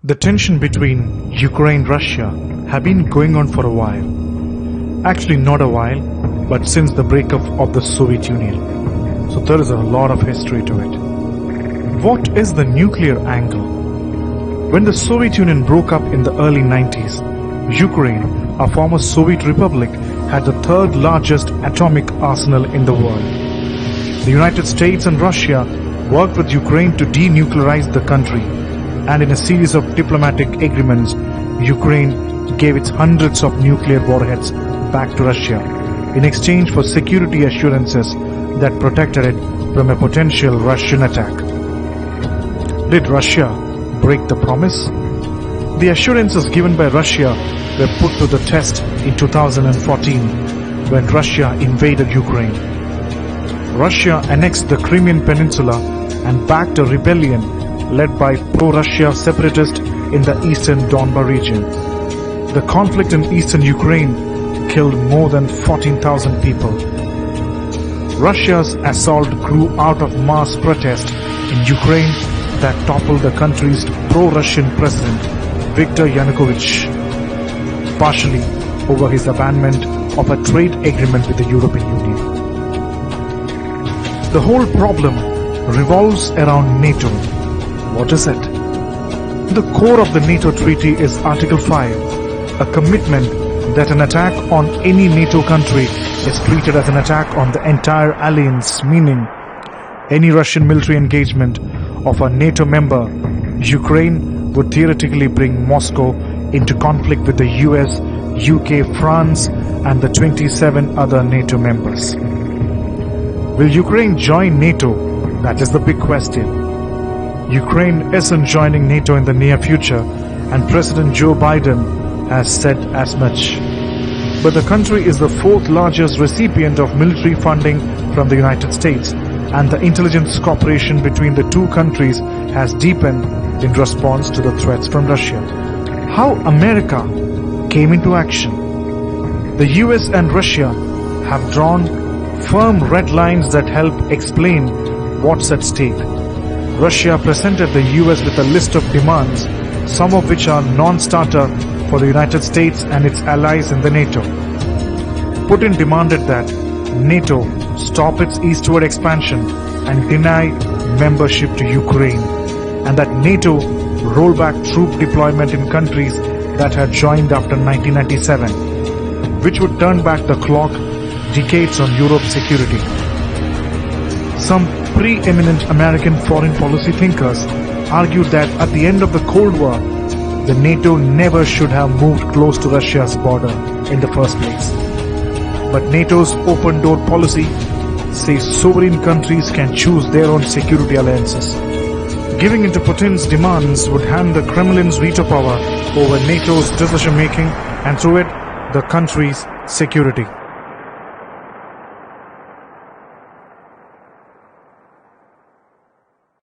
The tension between Ukraine and Russia have been going on for a while. Actually not a while, but since the breakup of the Soviet Union. So there is a lot of history to it. What is the nuclear angle? When the Soviet Union broke up in the early 90s, Ukraine, a former Soviet republic, had the third largest atomic arsenal in the world. The United States and Russia worked with Ukraine to denuclearize the country, and in a series of diplomatic agreements, Ukraine gave its hundreds of nuclear warheads back to Russia in exchange for security assurances that protected it from a potential Russian attack. Did Russia break the promise? The assurances given by Russia were put to the test in 2014 when Russia invaded Ukraine. Russia annexed the Crimean Peninsula and backed a rebellion led by pro-Russia separatists in the eastern Donbas region. The conflict in eastern Ukraine killed more than 14,000 people. Russia's assault grew out of mass protest in Ukraine that toppled the country's pro-Russian president, Viktor Yanukovych, partially over his abandonment of a trade agreement with the European Union. The whole problem revolves around NATO. What is it? The core of the NATO treaty is Article 5, a commitment that an attack on any NATO country is treated as an attack on the entire alliance, meaning any Russian military engagement of a NATO member, Ukraine, would theoretically bring Moscow into conflict with the US, UK, France and the 27 other NATO members. Will Ukraine join NATO? That is the big question. Ukraine isn't joining NATO in the near future, and President Joe Biden has said as much. But the country is the fourth largest recipient of military funding from the United States, and the intelligence cooperation between the two countries has deepened in response to the threats from Russia. How America came into action? The US and Russia have drawn firm red lines that help explain what's at stake. Russia presented the US with a list of demands, some of which are non-starter for the United States and its allies in the NATO. Putin demanded that NATO stop its eastward expansion and deny membership to Ukraine, and that NATO roll back troop deployment in countries that had joined after 1997, which would turn back the clock decades on Europe's security. Some preeminent American foreign policy thinkers argued that at the end of the Cold War, the NATO never should have moved close to Russia's border in the first place. But NATO's open door policy says sovereign countries can choose their own security alliances. Giving into Putin's demands would hand the Kremlin's veto power over NATO's decision making and through it, the country's security.